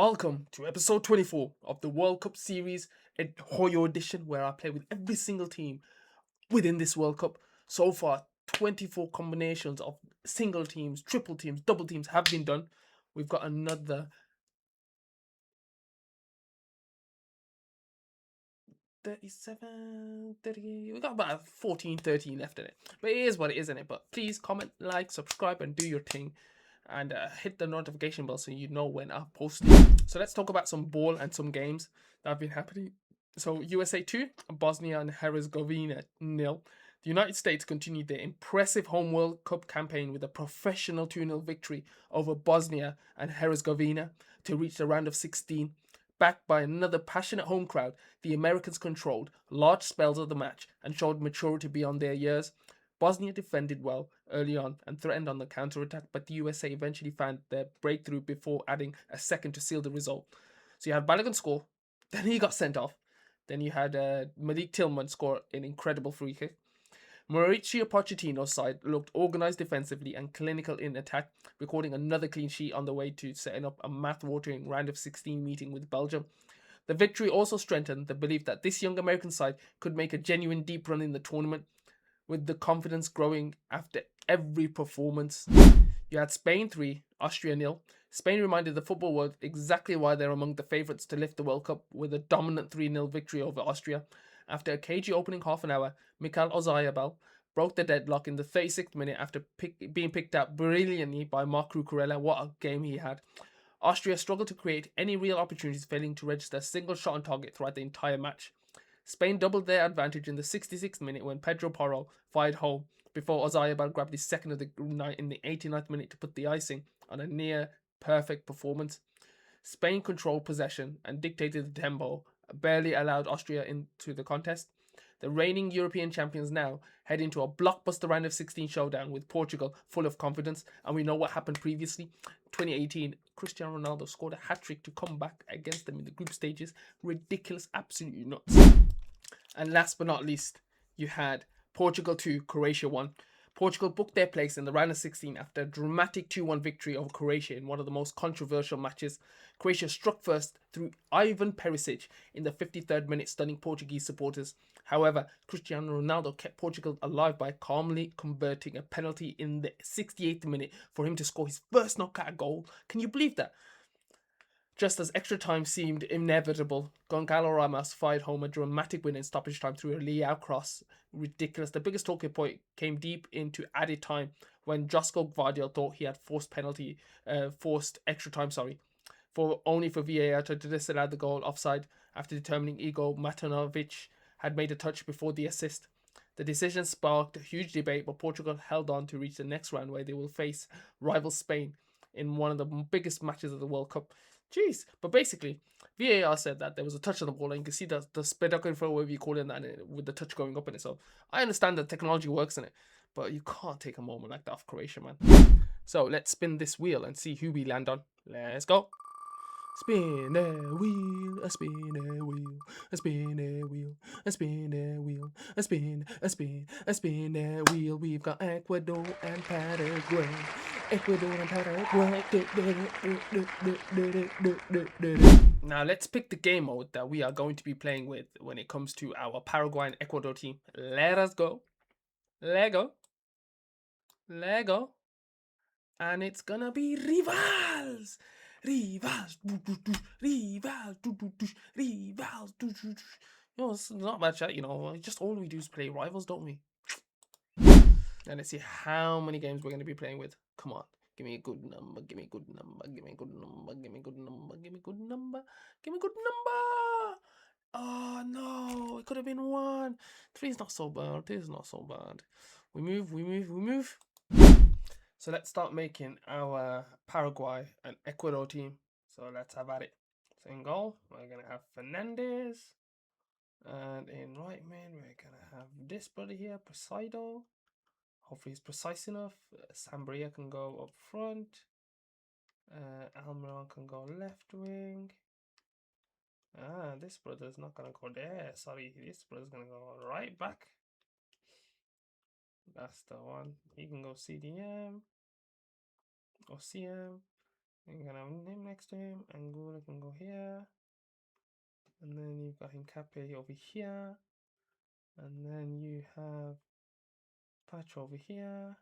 Welcome to episode 24 of the World Cup series in Hoyo edition, where I play with every single team within this World Cup. So far, 24 combinations of single teams, triple teams, double teams have been done. We've got another 37, 30. We've got about 14, 13 left in it. But it is what it is in it. But please comment, like, subscribe, and do your thing. And hit the notification bell so you know when I post it. So let's talk about some ball and some games that have been happening. So USA 2, Bosnia and Herzegovina 0. The United States continued their impressive home World Cup campaign with a professional 2-0 victory over Bosnia and Herzegovina to reach the round of 16. Backed by another passionate home crowd, the Americans controlled large spells of the match and showed maturity beyond their years. Bosnia defended well early on and threatened on the counter-attack, but the USA eventually found their breakthrough before adding a second to seal the result. So you had Balogun score, then he got sent off. Then you had Malik Tillman score an incredible free kick. Mauricio Pochettino's side looked organised defensively and clinical in attack, recording another clean sheet on the way to setting up a mouth-watering round of 16 meeting with Belgium. The victory also strengthened the belief that this young American side could make a genuine deep run in the tournament, with the confidence growing after every performance. You had Spain 3, Austria 0. Spain reminded the football world exactly why they're among the favourites to lift the World Cup with a dominant 3-0 victory over Austria. After a cagey opening half an hour, Mikhail Oyarzabal broke the deadlock in the 36th minute after being picked out brilliantly by Marc Cucurella. What a game he had. Austria struggled to create any real opportunities, failing to register a single shot on target throughout the entire match. Spain doubled their advantage in the 66th minute when Pedro Porro fired home before Oyarzabal grabbed his second of the night in the 89th minute to put the icing on a near perfect performance. Spain controlled possession and dictated the tempo, barely allowed Austria into the contest. The reigning European champions now head into a blockbuster round of 16 showdown with Portugal full of confidence, and we know what happened previously. 2018, Cristiano Ronaldo scored a hat-trick to come back against them in the group stages. Ridiculous, absolutely nuts. And last but not least, you had Portugal 2, Croatia 1. Portugal booked their place in the round of 16 after a dramatic 2-1 victory over Croatia in one of the most controversial matches. Croatia struck first through Ivan Perisic in the 53rd minute, stunning Portuguese supporters. However, Cristiano Ronaldo kept Portugal alive by calmly converting a penalty in the 68th minute for him to score his first knockout goal. Can you believe that? Just as extra time seemed inevitable, Gonzalo Ramos fired home a dramatic win in stoppage time through a Leao cross. Ridiculous. The biggest talking point came deep into added time when Josko Gvardiol thought he had forced extra time, for VAR to disallow the goal offside after determining Igor Matanovic had made a touch before the assist. The decision sparked a huge debate, but Portugal held on to reach the next round where they will face rival Spain in one of the biggest matches of the World Cup. Jeez. But basically, VAR said that there was a touch on the ball, and you can see the speedometer, whatever you call it, with the touch going up in it. So I understand that technology works in it, but you can't take a moment like that off Croatia, man. So let's spin this wheel and see who we land on. Let's go. Spin a wheel, a spin a wheel, a spin a wheel, a spin a wheel, a spin a wheel. We've got Ecuador and Paraguay. Ecuador and Paraguay. Now let's pick the game mode that we are going to be playing with when it comes to our Paraguay and Ecuador team. Let us go. Lego. Lego. And it's gonna be rivals. Rivals, rivals, rivals. It's not much, just all we do is play rivals, don't we? And let's see how many games we're going to be playing with. Come on, give me a good number, give me a good number, give me a good number, give me a good number, give me a good number, give me a good number. Oh no, it could have been 1. 3 is not so bad, 3 is not so bad. We move. So let's start making our Paraguay and Ecuador team. So let's have at it. So in goal, we're going to have Fernandez. And in right man, we're going to have this brother here, Presido. Hopefully he's precise enough. Sambria can go up front. Almiron can go left wing. This brother's not going to go there. Sorry, this brother's going to go right back. That's the one. He can go CDM. Or CM. You're gonna have a name next to him. Angola can go here. And then you've got Hincape over here. And then you have Patch over here.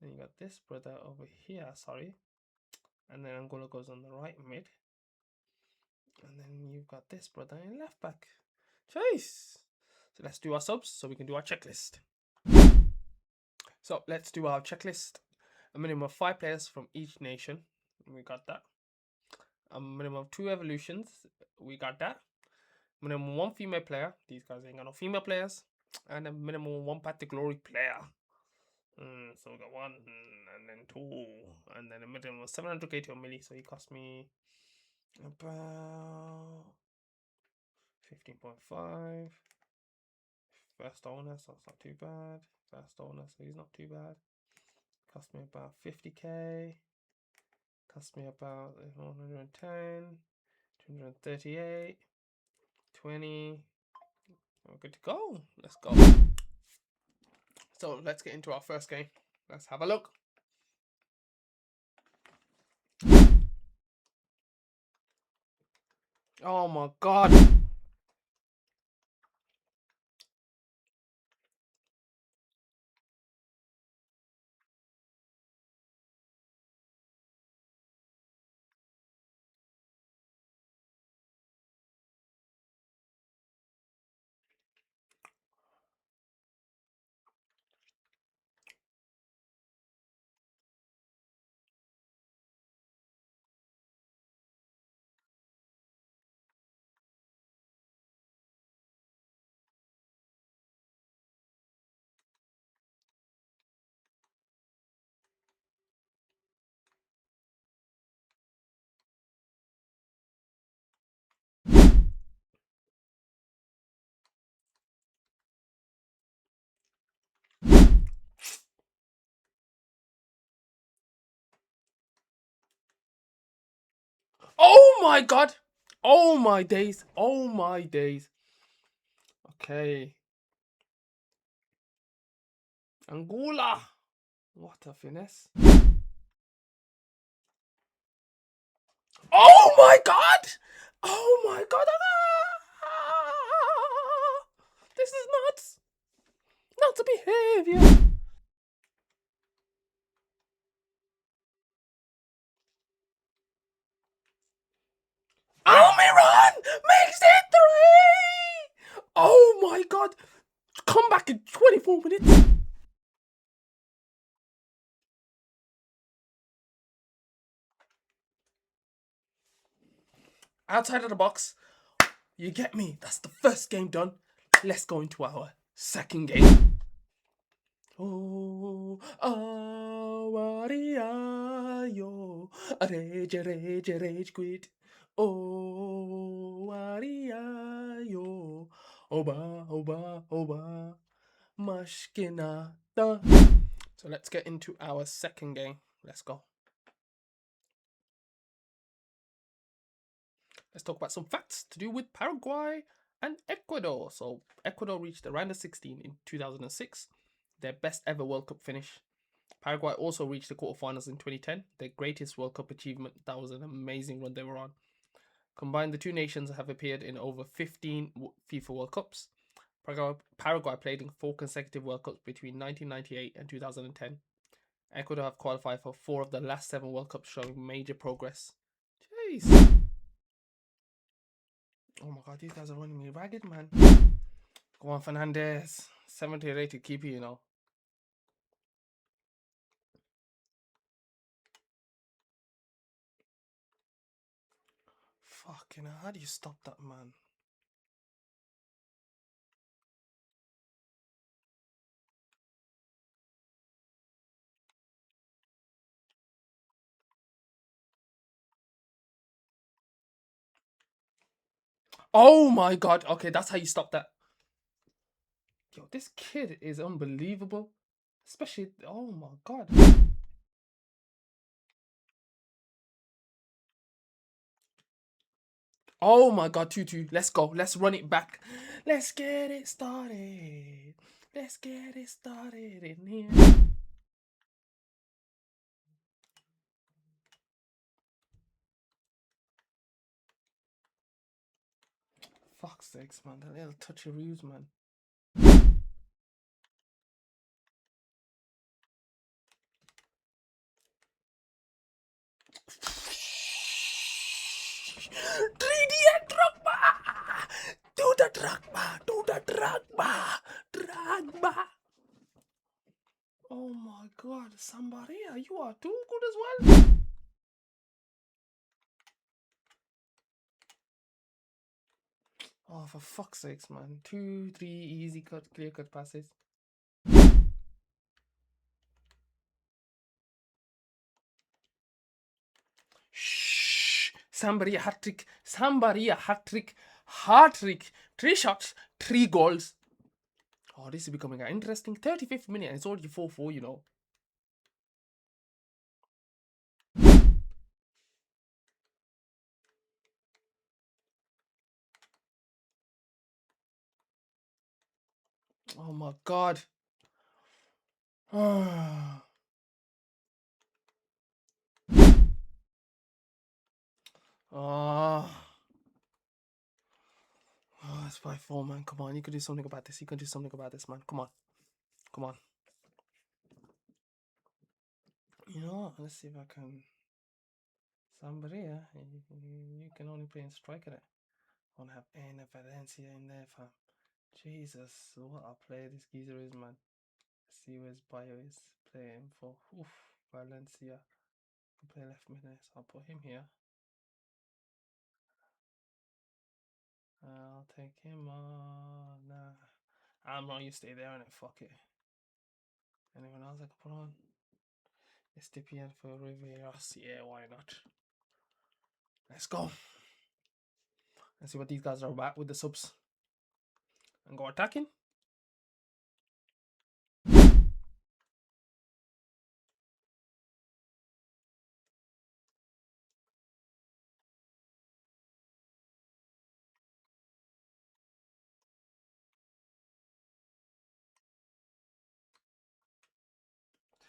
Then you got this brother over here, sorry. And then Angola goes on the right mid. And then you've got this brother in left back. Choice. So let's do our subs so we can do our checklist. So let's do our checklist. A minimum of 5 players from each nation. We got that. A minimum of 2 evolutions. We got that. Minimum 1 female player. These guys ain't got no female players. And a minimum 1 Path to Glory player. So we got 1 and then 2. And then a minimum of 700k to a milli. So he cost me about 15.5. First owner, so it's not too bad. First owner, so he's not too bad. Cost me about 50k. Cost me about 110, 238, 20. We're good to go. Let's go. So let's get into our first game. Let's have a look. Oh my god. Oh my god. Oh my days. Oh my days. Okay. Angola. What a finesse. Oh my god. Oh my god. This is nuts. Not a behavior. Almiron makes it 3. Oh my god. Come back in 24 minutes. Outside of the box. You get me? That's the first game done. Let's go into our second game. Oh, yo, rage quit. Oh, yo, oba, mashkinata. So let's get into our second game. Let's go. Let's talk about some facts to do with Paraguay and Ecuador. So Ecuador reached the round of 16 in 2006, their best ever World Cup finish. Paraguay also reached the quarterfinals in 2010, their greatest World Cup achievement. That was an amazing run they were on. Combined, the two nations have appeared in over 15 FIFA World Cups. Paraguay played in 4 consecutive World Cups between 1998 and 2010. Ecuador have qualified for 4 of the last 7 World Cups, showing major progress. Jeez. Oh my god, these guys are running me ragged, man. Go on, Fernandez. 70 rated keeper, you know. Fucking hell, how do you stop that, man? Oh my god. Okay, that's how you stop that. Yo, this kid is unbelievable. Especially, oh my god. Oh my god, 2-2. Let's go. Let's run it back. Let's get it started. Let's get it started in here. fuck's sakes, man. That little touchy-roos, man. Didier Drogba! Do the Drogba! Do the Drogba! Drogba! Oh my god, Sambaria, you are too good as well. Oh, for fuck's sakes, man. 2, 3 easy cut, clear cut passes. Shh! Sambaria hat trick. Sambaria hat trick. Hat trick. 3 shots, 3 goals. Oh, this is becoming an interesting 35th minute and it's already 4-4, you know. Oh my god. Oh, it's by 4, man. Come on, you can do something about this. You can do something about this, man. Come on. Come on. You know what? Let's see if I can. Sambaria, you can only play in striker. I don't have any Valencia in there, fam. Jesus, what a player this geezer is, man. Let's see where his bio is playing for. Oof, Valencia. Can play left mid, so I'll put him here. I'll take him on. Nah, I'm not. You stay there and fuck it. Anyone else I can put on? Estipian for Riveros. Yeah, why not? Let's go. Let's see what these guys are about with the subs. And go attacking.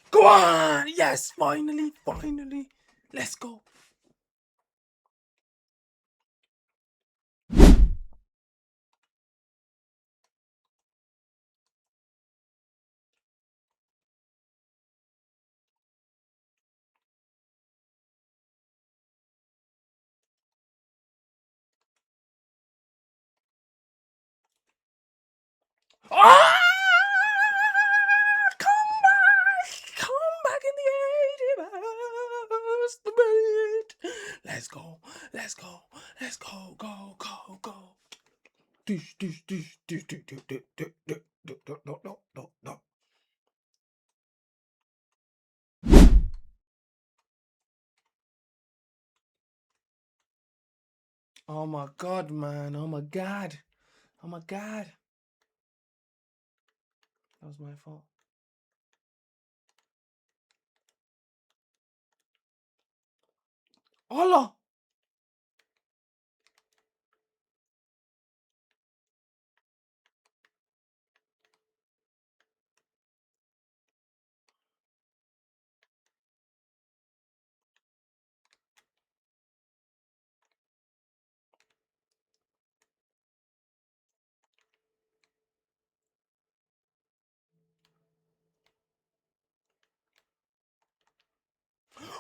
Go on! Yes, finally, finally. Let's go. Ah! Come back in the 81st minute. Let's go, let's go, let's go, go, go, go. Dish, dish, dish, dish, dish, dish, dish, dish, dish, dish, no, no, no, no. Oh my god, man. Oh my god. Oh my god. That was my fault. Allah!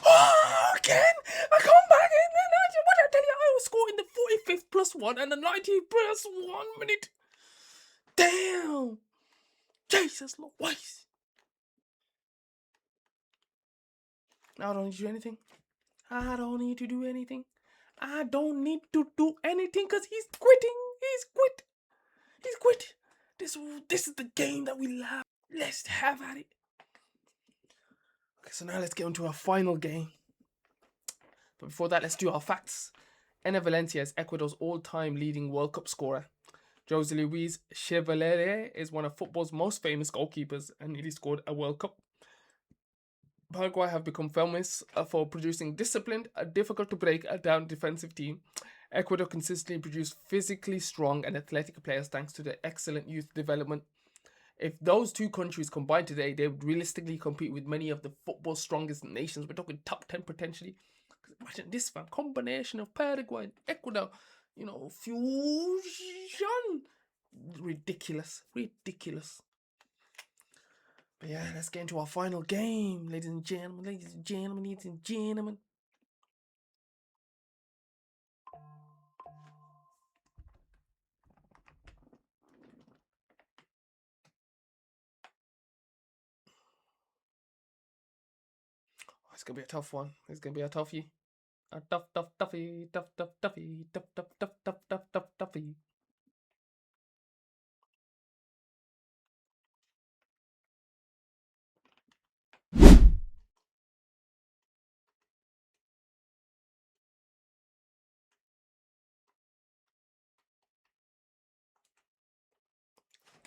Oh, again! I come back in the 90. What I tell you, I was scoring the 45th +1 and the 90th +1 minute. Damn! Jesus Louise! I don't need to do anything. I don't need to do anything. I don't need to do anything because he's quitting. He's quit. He's quit. This is the game that we love. Let's have at it. Okay, so now let's get into our final game. But before that, let's do our facts. Enner Valencia is Ecuador's all-time leading World Cup scorer. Jose Luis Chevalier is one of football's most famous goalkeepers and nearly scored a World Cup. Paraguay have become famous for producing disciplined, difficult to break down defensive team. Ecuador consistently produce physically strong and athletic players thanks to their excellent youth development. If those two countries combined today, they would realistically compete with many of the football's strongest nations. We're talking top 10 potentially. Imagine this, man. Combination of Paraguay and Ecuador. fusion. Ridiculous. But yeah, let's get into our final game, ladies and gentlemen. Oh, it's gonna be a tough one. It's gonna be a toughie. A toughie. Toughie.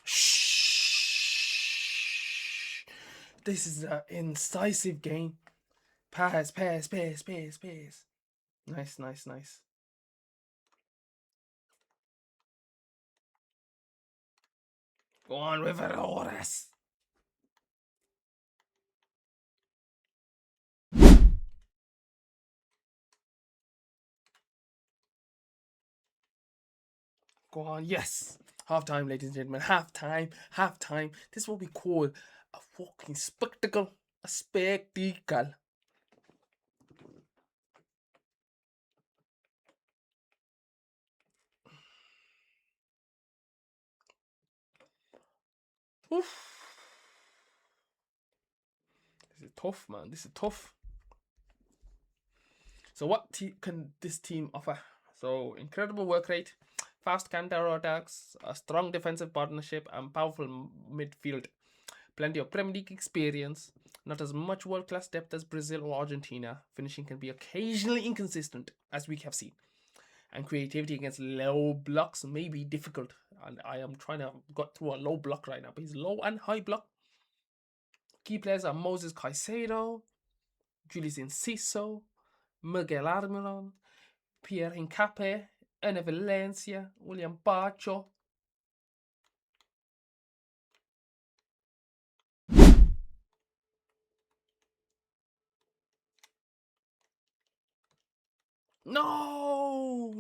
Shh. This is an incisive game. Pass. Nice. Go on, Riveros. Go on, yes. Half time, ladies and gentlemen. Half time. This is what we call a fucking spectacle. A spectacle. Oof. This is tough, man. This is tough. So what can this team offer? So incredible work rate, fast counter attacks, a strong defensive partnership, and powerful midfield. Plenty of Premier League experience. Not as much world-class depth as Brazil or Argentina. Finishing can be occasionally inconsistent, as we have seen. And creativity against low blocks may be difficult. And I am trying to get through a low block right now. But he's low and high block. Key players are Moses Caicedo, Julius Enciso, Miguel Almiron, Pierre Hincapié, Ene Valencia, William Bacho. No.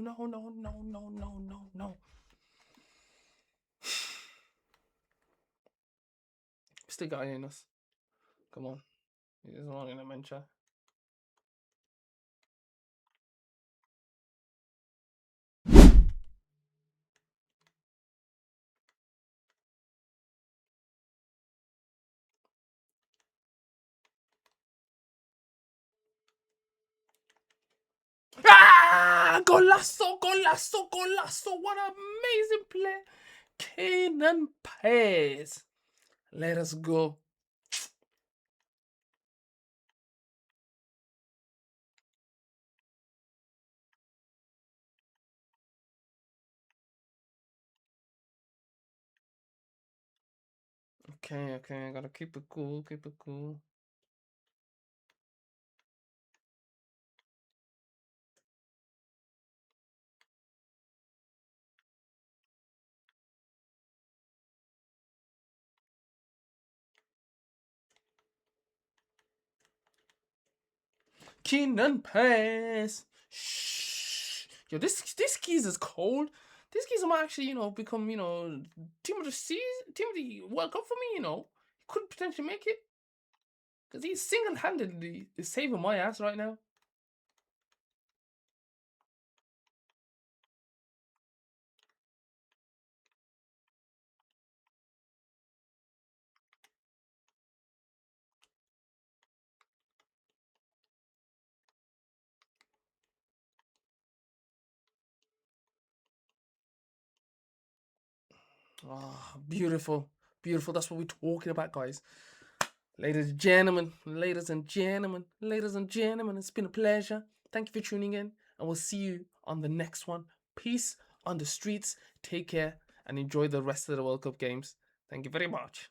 Still got in us. Come on. He doesn't want to mention. Ah! Golazo! What an amazing play. Kenan Paes. Let us go. Okay. I gotta keep it cool. Kenan Paes. Shh. Yo, this keys is cold. This keys might actually, become, team of the season, team of the World Cup for me, He could potentially make it. Because he's single-handedly saving my ass right now. Ah, beautiful. That's what we're talking about, guys. Ladies and gentlemen, it's been a pleasure. Thank you for tuning in, and we'll see you on the next one. Peace on the streets. Take care and enjoy the rest of the World Cup games. Thank you very much.